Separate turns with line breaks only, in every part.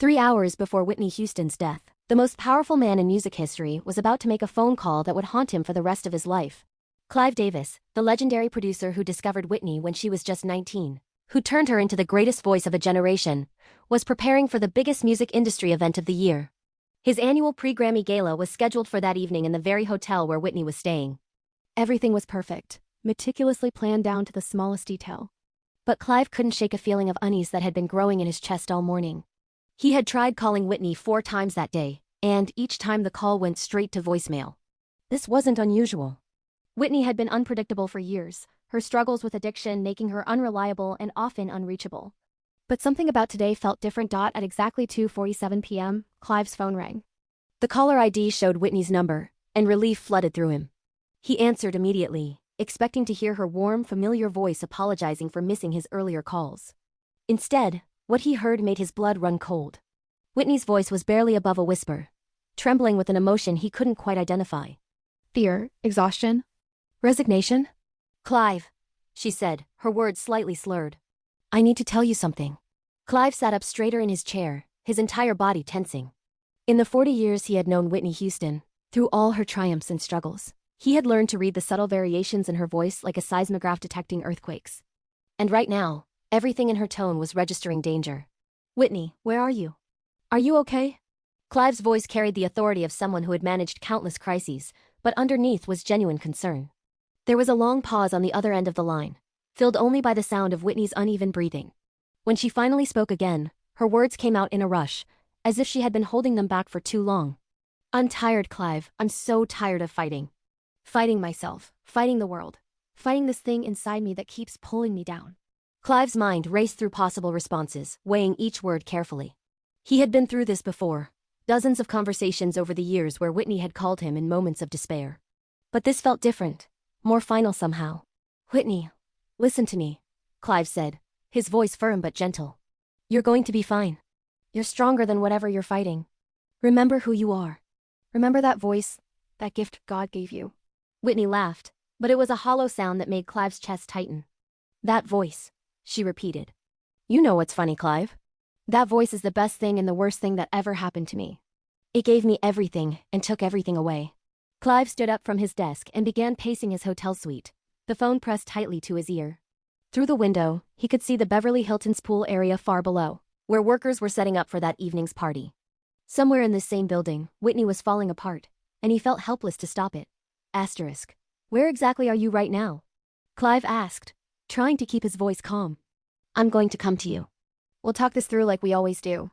3 hours before Whitney Houston's death, the most powerful man in music history was about to make a phone call that would haunt him for the rest of his life. Clive Davis, the legendary producer who discovered Whitney when she was just 19, who turned her into the greatest voice of a generation, was preparing for the biggest music industry event of the year. His annual pre-Grammy gala was scheduled for that evening in the very hotel where Whitney was staying. Everything was perfect, meticulously planned down to the smallest detail. But Clive couldn't shake a feeling of unease that had been growing in his chest all morning. He had tried calling Whitney 4 times that day, and each time the call went straight to voicemail. This wasn't unusual. Whitney had been unpredictable for years, her struggles with addiction making her unreliable and often unreachable. But something about today felt different. At exactly 2:47 p.m., Clive's phone rang. The caller ID showed Whitney's number, and relief flooded through him. He answered immediately, expecting to hear her warm, familiar voice apologizing for missing his earlier calls. Instead, what he heard made his blood run cold. Whitney's voice was barely above a whisper, trembling with an emotion he couldn't quite identify. Fear, exhaustion, resignation? "Clive," she said, her words slightly slurred. "I need to tell you something." Clive sat up straighter in his chair, his entire body tensing. In the 40 years he had known Whitney Houston, through all her triumphs and struggles, he had learned to read the subtle variations in her voice like a seismograph detecting earthquakes. And right now, everything in her tone was registering danger. "Whitney, where are you? Are you okay?" Clive's voice carried the authority of someone who had managed countless crises, but underneath was genuine concern. There was a long pause on the other end of the line, filled only by the sound of Whitney's uneven breathing. When she finally spoke again, her words came out in a rush, as if she had been holding them back for too long. "I'm tired, Clive. I'm so tired of fighting. Fighting myself, fighting the world, fighting this thing inside me that keeps pulling me down." Clive's mind raced through possible responses, weighing each word carefully. He had been through this before, dozens of conversations over the years where Whitney had called him in moments of despair. But this felt different, more final somehow. "Whitney, listen to me," Clive said, his voice firm but gentle. "You're going to be fine. You're stronger than whatever you're fighting. Remember who you are. Remember that voice, that gift God gave you." Whitney laughed, but it was a hollow sound that made Clive's chest tighten. "That voice," she repeated. "You know what's funny, Clive? That voice is the best thing and the worst thing that ever happened to me. It gave me everything and took everything away." Clive stood up from his desk and began pacing his hotel suite, the phone pressed tightly to his ear. Through the window, he could see the Beverly Hilton's pool area far below, where workers were setting up for that evening's party. Somewhere in this same building, Whitney was falling apart, and he felt helpless to stop it. Asterisk. "Where exactly are you right now?" Clive asked, trying to keep his voice calm. "I'm going to come to you. We'll talk this through like we always do."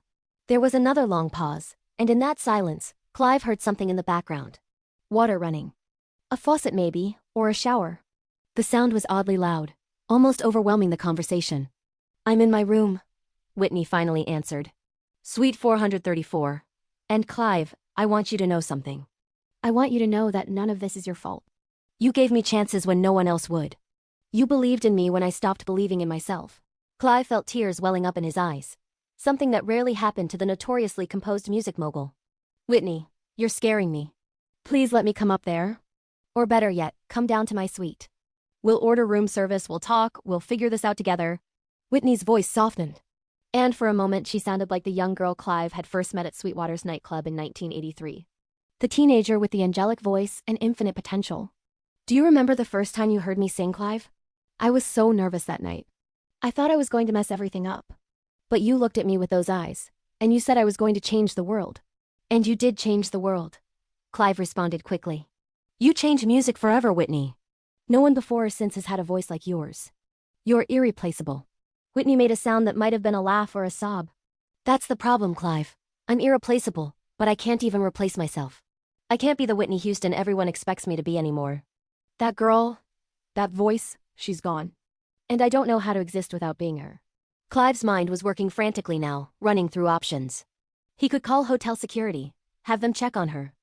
There was another long pause, and in that silence, Clive heard something in the background. Water running. A faucet maybe, or a shower. The sound was oddly loud, almost overwhelming the conversation. "I'm in my room," Whitney finally answered. "Suite 434. And Clive, I want you to know something. I want you to know that none of this is your fault. You gave me chances when no one else would. You believed in me when I stopped believing in myself." Clive felt tears welling up in his eyes, something that rarely happened to the notoriously composed music mogul. "Whitney, you're scaring me. Please let me come up there. Or better yet, come down to my suite. We'll order room service, we'll talk, we'll figure this out together." Whitney's voice softened. And for a moment she sounded like the young girl Clive had first met at Sweetwater's nightclub in 1983. The teenager with the angelic voice and infinite potential. "Do you remember the first time you heard me sing, Clive? I was so nervous that night. I thought I was going to mess everything up. But you looked at me with those eyes, and you said I was going to change the world. And you did change the world." Clive responded quickly. "You changed music forever, Whitney. No one before or since has had a voice like yours. You're irreplaceable." Whitney made a sound that might have been a laugh or a sob. "That's the problem, Clive. I'm irreplaceable, but I can't even replace myself. I can't be the Whitney Houston everyone expects me to be anymore. That girl, that voice, she's gone. And I don't know how to exist without being her." Clive's mind was working frantically now, running through options. He could call hotel security, have them check on her.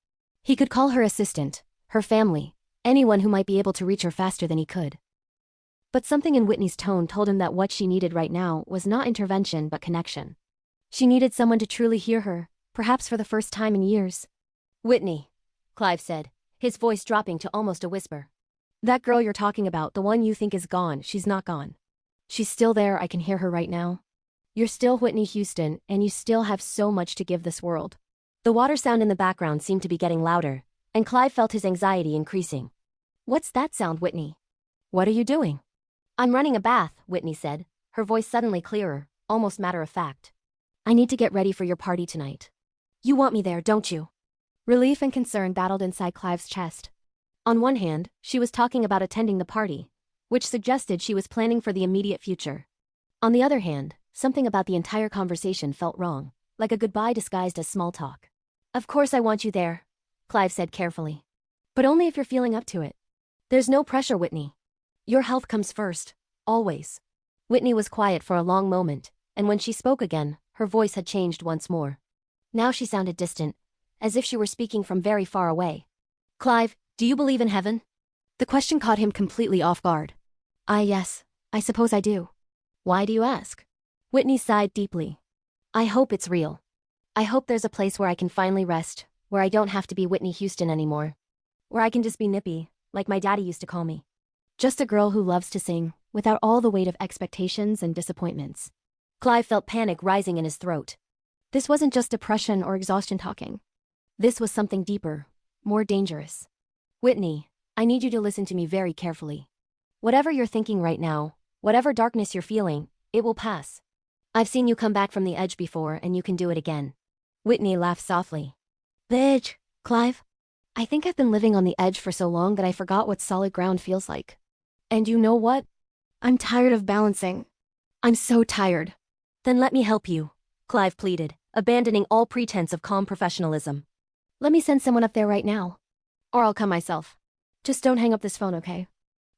He could call her assistant, her family, anyone who might be able to reach her faster than he could. But something in Whitney's tone told him that what she needed right now was not intervention but connection. She needed someone to truly hear her, perhaps for the first time in years. "Whitney," Clive said, his voice dropping to almost a whisper. "That girl you're talking about, the one you think is gone, she's not gone. She's still there, I can hear her right now. You're still Whitney Houston, and you still have so much to give this world. The water sound in the background seemed to be getting louder, and Clive felt his anxiety increasing. What's that sound, Whitney? What are you doing? I'm running a bath, Whitney said, her voice suddenly clearer, almost matter of fact. I need to get ready for your party tonight. You want me there, don't you? Relief and concern battled inside Clive's chest. On one hand, she was talking about attending the party, which suggested she was planning for the immediate future. On the other hand, something about the entire conversation felt wrong, like a goodbye disguised as small talk. Of course I want you there, Clive said carefully. But only if you're feeling up to it. There's no pressure, Whitney. Your health comes first, always. Whitney was quiet for a long moment, and when she spoke again, her voice had changed once more. Now she sounded distant, as if she were speaking from very far away. Clive, do you believe in heaven? The question caught him completely off guard. Yes, I suppose I do. Why do you ask? Whitney sighed deeply. I hope it's real. I hope there's a place where I can finally rest, where I don't have to be Whitney Houston anymore. Where I can just be Nippy, like my daddy used to call me. Just a girl who loves to sing, without all the weight of expectations and disappointments. Clive felt panic rising in his throat. This wasn't just depression or exhaustion talking. This was something deeper, more dangerous. Whitney, I need you to listen to me very carefully. Whatever you're thinking right now, whatever darkness you're feeling, it will pass. I've seen you come back from the edge before, and you can do it again. Whitney laughed softly. The edge, Clive? I think I've been living on the edge for so long that I forgot what solid ground feels like. And you know what? I'm tired of balancing. I'm so tired. Then let me help you, Clive pleaded, abandoning all pretense of calm professionalism. Let me send someone up there right now. Or I'll come myself. Just don't hang up this phone, okay?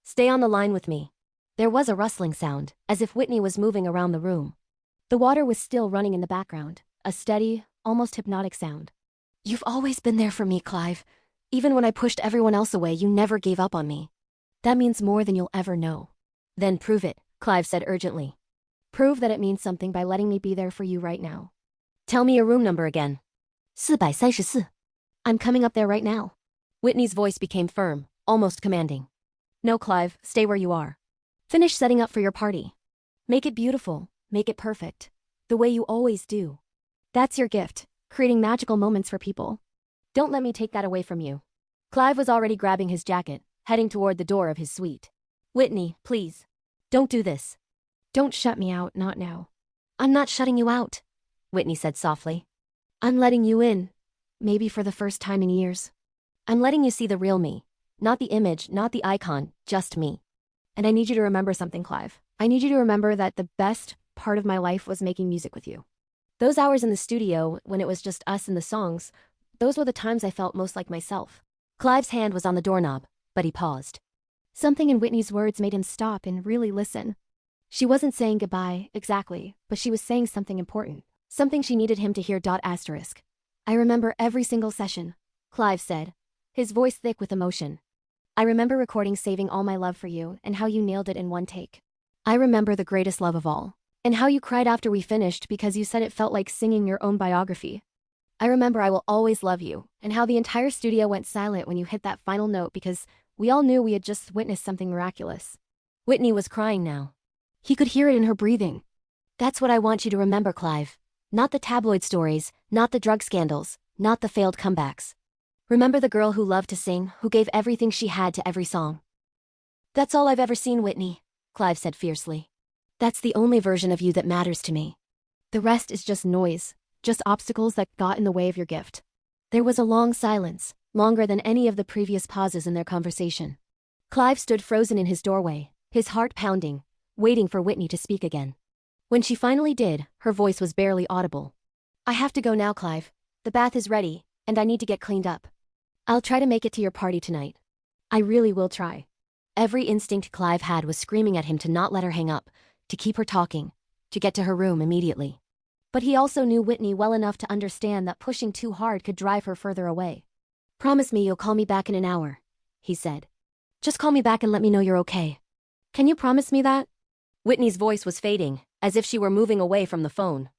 Stay on the line with me. There was a rustling sound, as if Whitney was moving around the room. The water was still running in the background, a steady, almost hypnotic sound. You've always been there for me, Clive. Even when I pushed everyone else away, you never gave up on me. That means more than you'll ever know. Then prove it, Clive said urgently. Prove that it means something by letting me be there for you right now. Tell me your room number again. 434. I'm coming up there right now. Whitney's voice became firm, almost commanding. No, Clive, stay where you are. Finish setting up for your party. Make it beautiful, make it perfect. The way you always do. That's your gift, creating magical moments for people. Don't let me take that away from you. Clive was already grabbing his jacket, heading toward the door of his suite. Whitney, please. Don't do this. Don't shut me out, not now. I'm not shutting you out, Whitney said softly. I'm letting you in, maybe for the first time in years. I'm letting you see the real me, not the image, not the icon, just me. And I need you to remember something, Clive. I need you to remember that the best part of my life was making music with you. Those hours in the studio, when it was just us and the songs, those were the times I felt most like myself. Clive's hand was on the doorknob, but he paused. Something in Whitney's words made him stop and really listen. She wasn't saying goodbye, exactly, but she was saying something important. Something she needed him to hear. Asterisk. I remember every single session, Clive said, his voice thick with emotion. I remember recording Saving All My Love for You and how you nailed it in one take. I remember the greatest love of all, and how you cried after we finished because you said it felt like singing your own biography. I remember I Will Always Love You, and how the entire studio went silent when you hit that final note because we all knew we had just witnessed something miraculous. Whitney was crying now. He could hear it in her breathing. That's what I want you to remember, Clive. Not the tabloid stories, not the drug scandals, not the failed comebacks. Remember the girl who loved to sing, who gave everything she had to every song. That's all I've ever seen, Whitney, Clive said fiercely. That's the only version of you that matters to me. The rest is just noise, just obstacles that got in the way of your gift. There was a long silence, longer than any of the previous pauses in their conversation. Clive stood frozen in his doorway, his heart pounding, waiting for Whitney to speak again. When she finally did, her voice was barely audible. I have to go now, Clive. The bath is ready, and I need to get cleaned up. I'll try to make it to your party tonight. I really will try. Every instinct Clive had was screaming at him to not let her hang up, to keep her talking, to get to her room immediately. But he also knew Whitney well enough to understand that pushing too hard could drive her further away. Promise me you'll call me back in an hour, he said. Just call me back and let me know you're okay. Can you promise me that? Whitney's voice was fading, as if she were moving away from the phone.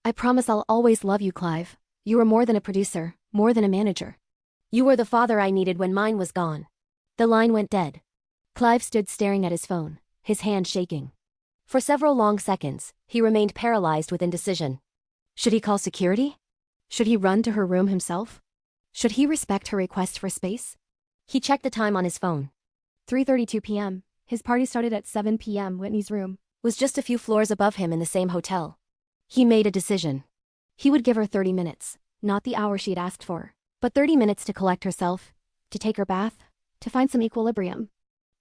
I promise I'll always love you, Clive. You were more than a producer, more than a manager. You were the father I needed when mine was gone. The line went dead. Clive stood staring at his phone, his hand shaking. For several long seconds, he remained paralyzed with indecision. Should he call security? Should he run to her room himself? Should he respect her request for space? He checked the time on his phone. 3:32 p.m. His party started at 7 p.m. Whitney's room was just a few floors above him in the same hotel. He made a decision. He would give her 30 minutes, not the hour she had asked for, but 30 minutes to collect herself, to take her bath, to find some equilibrium.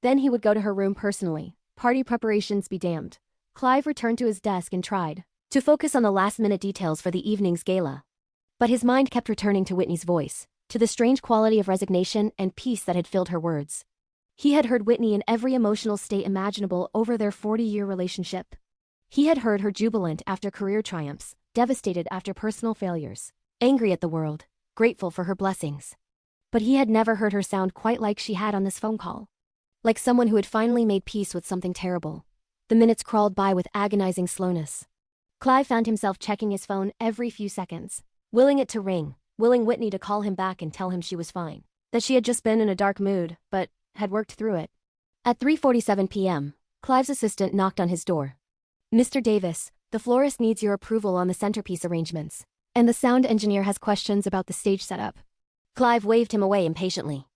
Then he would go to her room personally. Party preparations be damned. Clive returned to his desk and tried to focus on the last-minute details for the evening's gala. But his mind kept returning to Whitney's voice, to the strange quality of resignation and peace that had filled her words. He had heard Whitney in every emotional state imaginable over their 40-year relationship. He had heard her jubilant after career triumphs, devastated after personal failures, angry at the world, grateful for her blessings. But he had never heard her sound quite like she had on this phone call. Like someone who had finally made peace with something terrible. The minutes crawled by with agonizing slowness. Clive found himself checking his phone every few seconds, willing it to ring, willing Whitney to call him back and tell him she was fine, that she had just been in a dark mood, but had worked through it. At 3:47 p.m., Clive's assistant knocked on his door. Mr. Davis, the florist needs your approval on the centerpiece arrangements, and the sound engineer has questions about the stage setup. Clive waved him away impatiently.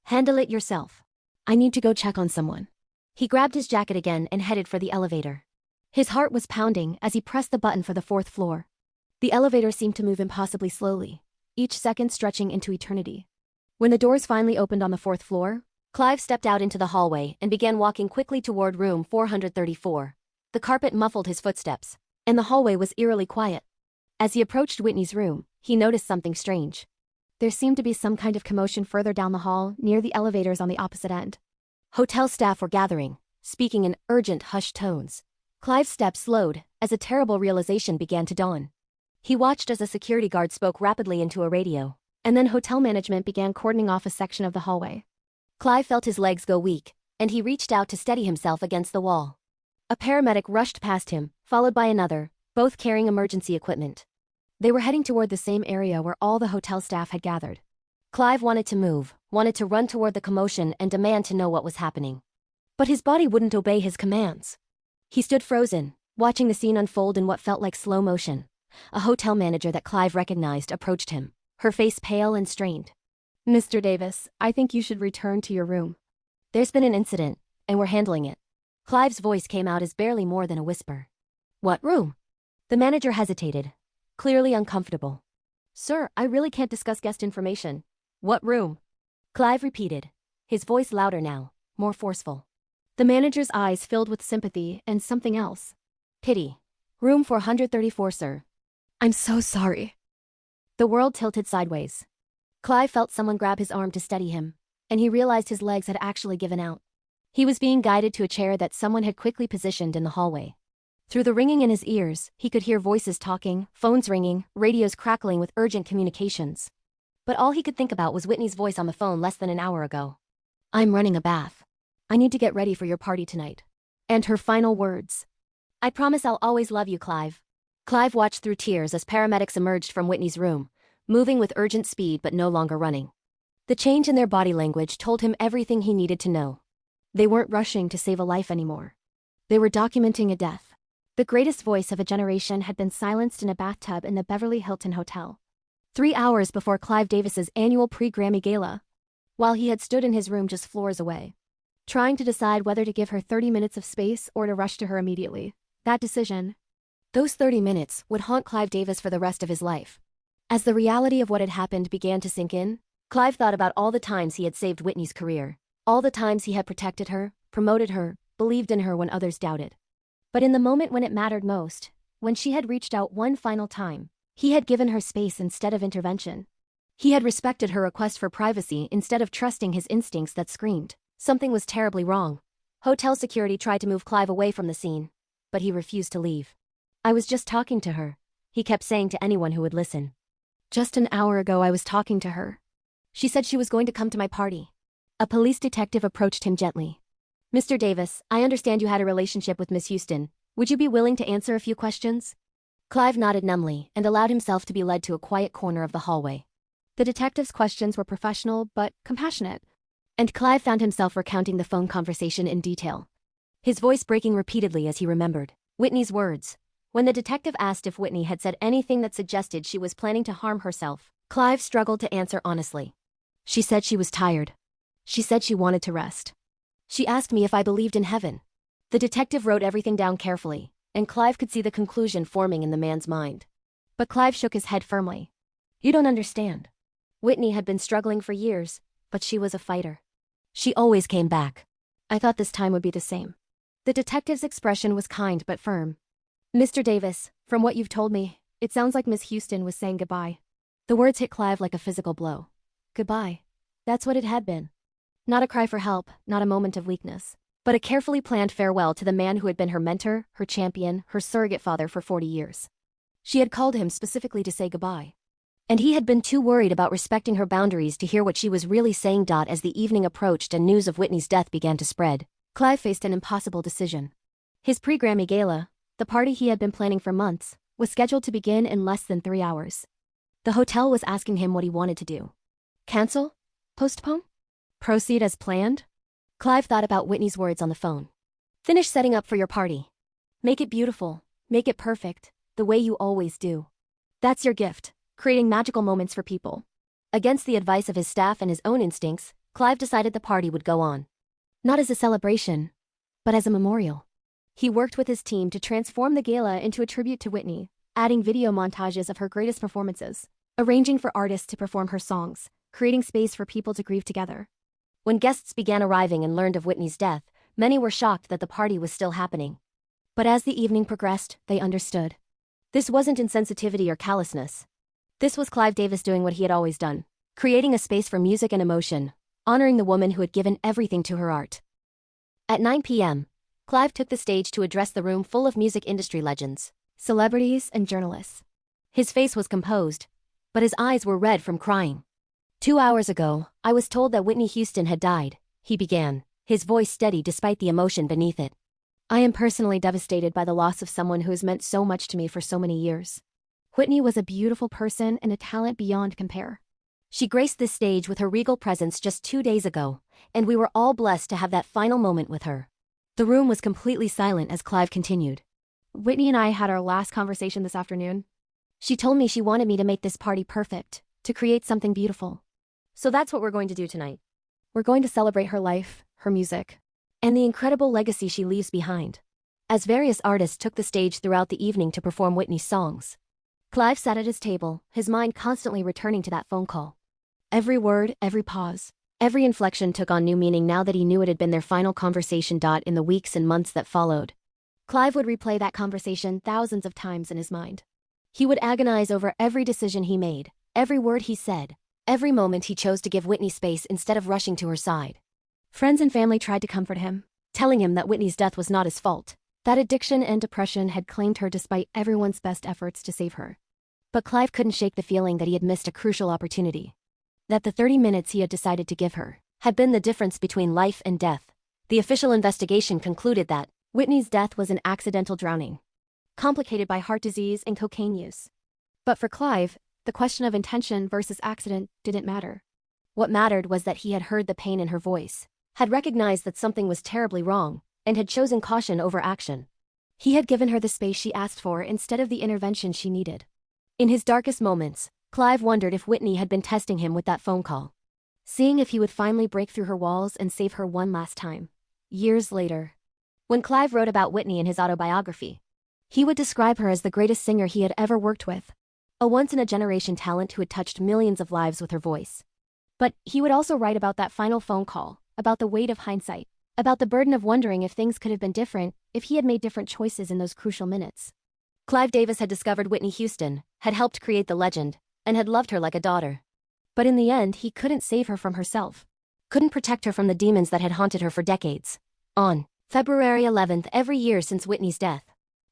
Handle it yourself. I need to go check on someone. He grabbed his jacket again and headed for the elevator. His heart was pounding as he pressed the button for the 4th floor. The elevator seemed to move impossibly slowly, each second stretching into eternity. When the doors finally opened on the 4th floor, Clive stepped out into the hallway and began walking quickly toward room 434. The carpet muffled his footsteps, and the hallway was eerily quiet. As he approached Whitney's room, he noticed something strange. There seemed to be some kind of commotion further down the hall, near the elevators on the opposite end. Hotel staff were gathering, speaking in urgent, hushed tones. Clive's steps slowed as a terrible realization began to dawn. He watched as a security guard spoke rapidly into a radio, and then hotel management began cordoning off a section of the hallway. Clive felt his legs go weak, and he reached out to steady himself against the wall. A paramedic rushed past him, followed by another, both carrying emergency equipment. They were heading toward the same area where all the hotel staff had gathered. Clive wanted to move, wanted to run toward the commotion and demand to know what was happening. But his body wouldn't obey his commands. He stood frozen, watching the scene unfold in what felt like slow motion. A hotel manager that Clive recognized approached him, her face pale and strained. Mr. Davis, I think you should return to your room. There's been an incident, and we're handling it. Clive's voice came out as barely more than a whisper. What room? The manager hesitated, clearly uncomfortable. Sir, I really can't discuss guest information. What room? Clive repeated, his voice louder now, more forceful. The manager's eyes filled with sympathy and something else. Pity. Room 434, sir. I'm so sorry. The world tilted sideways. Clive felt someone grab his arm to steady him, and he realized his legs had actually given out. He was being guided to a chair that someone had quickly positioned in the hallway. Through the ringing in his ears, he could hear voices talking, phones ringing, radios crackling with urgent communications. But all he could think about was Whitney's voice on the phone less than an hour ago. I'm running a bath. I need to get ready for your party tonight. And her final words. I promise I'll always love you, Clive. Clive watched through tears as paramedics emerged from Whitney's room, moving with urgent speed but no longer running. The change in their body language told him everything he needed to know. They weren't rushing to save a life anymore. They were documenting a death. The greatest voice of a generation had been silenced in a bathtub in the Beverly Hilton Hotel. 3 hours before Clive Davis's annual pre-Grammy Gala, while he had stood in his room just floors away, trying to decide whether to give her 30 minutes of space or to rush to her immediately. That decision, those 30 minutes, would haunt Clive Davis for the rest of his life. As the reality of what had happened began to sink in, Clive thought about all the times he had saved Whitney's career, all the times he had protected her, promoted her, believed in her when others doubted. But in the moment when it mattered most, when she had reached out one final time, he had given her space instead of intervention. He had respected her request for privacy instead of trusting his instincts that screamed something was terribly wrong. Hotel security tried to move Clive away from the scene, but he refused to leave. I was just talking to her, he kept saying to anyone who would listen. Just an hour ago I was talking to her. She said she was going to come to my party. A police detective approached him gently. Mr. Davis, I understand you had a relationship with Miss Houston. Would you be willing to answer a few questions? Clive nodded numbly and allowed himself to be led to a quiet corner of the hallway. The detective's questions were professional but compassionate, and Clive found himself recounting the phone conversation in detail. his voice breaking repeatedly as he remembered Whitney's words. When the detective asked if Whitney had said anything that suggested she was planning to harm herself, Clive struggled to answer honestly. She said she was tired. She said she wanted to rest. She asked me if I believed in heaven. The detective wrote everything down carefully, and Clive could see the conclusion forming in the man's mind. But Clive shook his head firmly. You don't understand. Whitney had been struggling for years, but she was a fighter. She always came back. I thought this time would be the same. The detective's expression was kind but firm. Mr. Davis, from what you've told me, it sounds like Miss Houston was saying goodbye. The words hit Clive like a physical blow. Goodbye. That's what it had been. Not a cry for help, not a moment of weakness, but a carefully planned farewell to the man who had been her mentor, her champion, her surrogate father for 40 years. She had called him specifically to say goodbye. And he had been too worried about respecting her boundaries to hear what she was really saying. As the evening approached and news of Whitney's death began to spread, Clive faced an impossible decision. His pre-Grammy gala, the party he had been planning for months, was scheduled to begin in less than 3 hours. The hotel was asking him what he wanted to do. Cancel? Postpone? Proceed as planned? Clive thought about Whitney's words on the phone. Finish setting up for your party. Make it beautiful, make it perfect, the way you always do. That's your gift, creating magical moments for people. Against the advice of his staff and his own instincts, Clive decided the party would go on. Not as a celebration, but as a memorial. He worked with his team to transform the gala into a tribute to Whitney, adding video montages of her greatest performances, arranging for artists to perform her songs, creating space for people to grieve together. When guests began arriving and learned of Whitney's death, many were shocked that the party was still happening. But as the evening progressed, they understood. This wasn't insensitivity or callousness. This was Clive Davis doing what he had always done, creating a space for music and emotion, honoring the woman who had given everything to her art. At 9 p.m., Clive took the stage to address the room full of music industry legends, celebrities, and journalists. His face was composed, but his eyes were red from crying. 2 hours ago, I was told that Whitney Houston had died, he began, his voice steady despite the emotion beneath it. I am personally devastated by the loss of someone who has meant so much to me for so many years. Whitney was a beautiful person and a talent beyond compare. She graced this stage with her regal presence just 2 days ago, and we were all blessed to have that final moment with her. The room was completely silent as Clive continued. Whitney and I had our last conversation this afternoon. She told me she wanted me to make this party perfect, to create something beautiful. So that's what we're going to do tonight. We're going to celebrate her life, her music, and the incredible legacy she leaves behind. As various artists took the stage throughout the evening to perform Whitney's songs, Clive sat at his table, his mind constantly returning to that phone call. Every word, every pause, every inflection took on new meaning now that he knew it had been their final conversation. In the weeks and months that followed, Clive would replay that conversation thousands of times in his mind. He would agonize over every decision he made, every word he said, every moment he chose to give Whitney space instead of rushing to her side. Friends and family tried to comfort him, telling him that Whitney's death was not his fault, that addiction and depression had claimed her despite everyone's best efforts to save her. But Clive couldn't shake the feeling that he had missed a crucial opportunity. That the 30 minutes he had decided to give her had been the difference between life and death. The official investigation concluded that Whitney's death was an accidental drowning, complicated by heart disease and cocaine use. But for Clive, the question of intention versus accident didn't matter. What mattered was that he had heard the pain in her voice, had recognized that something was terribly wrong, and had chosen caution over action. He had given her the space she asked for instead of the intervention she needed. In his darkest moments, Clive wondered if Whitney had been testing him with that phone call, seeing if he would finally break through her walls and save her one last time. Years later, when Clive wrote about Whitney in his autobiography, he would describe her as the greatest singer he had ever worked with, a once-in-a-generation talent who had touched millions of lives with her voice. But he would also write about that final phone call, about the weight of hindsight, about the burden of wondering if things could have been different if he had made different choices in those crucial minutes. Clive Davis had discovered Whitney Houston, had helped create the legend, and had loved her like a daughter. But in the end, he couldn't save her from herself, couldn't protect her from the demons that had haunted her for decades. On February 11th every year since Whitney's death,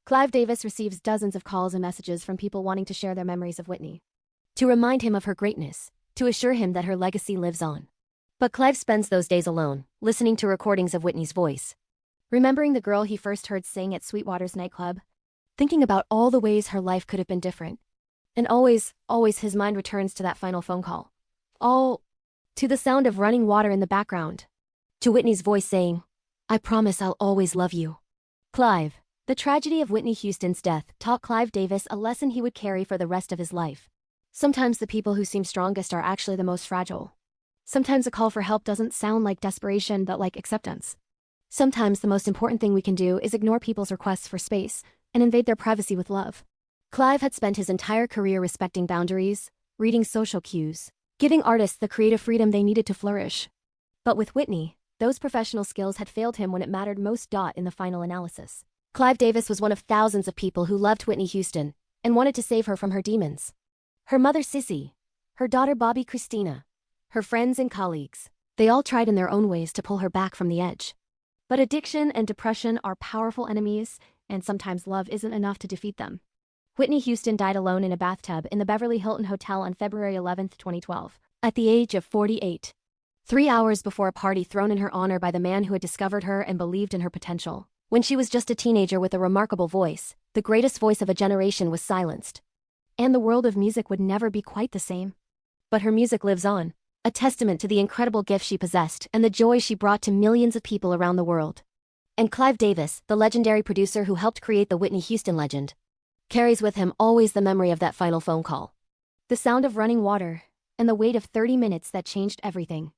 Clive Davis receives dozens of calls and messages from people wanting to share their memories of Whitney, to remind him of her greatness, to assure him that her legacy lives on. But Clive spends those days alone, listening to recordings of Whitney's voice, remembering the girl he first heard sing at Sweetwater's nightclub, thinking about all the ways her life could have been different. And always his mind returns to that final phone call. To the sound of running water in the background, to Whitney's voice saying, I promise I'll always love you. Clive. The tragedy of Whitney Houston's death taught Clive Davis a lesson he would carry for the rest of his life. Sometimes the people who seem strongest are actually the most fragile. Sometimes a call for help doesn't sound like desperation but like acceptance. Sometimes the most important thing we can do is ignore people's requests for space and invade their privacy with love. Clive had spent his entire career respecting boundaries, reading social cues, giving artists the creative freedom they needed to flourish. But with Whitney, those professional skills had failed him when it mattered most. In the final analysis, Clive Davis was one of thousands of people who loved Whitney Houston and wanted to save her from her demons. Her mother Sissy, her daughter Bobby Christina, her friends and colleagues, they all tried in their own ways to pull her back from the edge. But addiction and depression are powerful enemies, and sometimes love isn't enough to defeat them. Whitney Houston died alone in a bathtub in the Beverly Hilton Hotel on February 11, 2012, at the age of 48. 3 hours before a party thrown in her honor by the man who had discovered her and believed in her potential. When she was just a teenager with a remarkable voice, the greatest voice of a generation was silenced. And the world of music would never be quite the same. But her music lives on, a testament to the incredible gift she possessed and the joy she brought to millions of people around the world. And Clive Davis, the legendary producer who helped create the Whitney Houston legend, carries with him always the memory of that final phone call. The sound of running water, and the wait of 30 minutes that changed everything.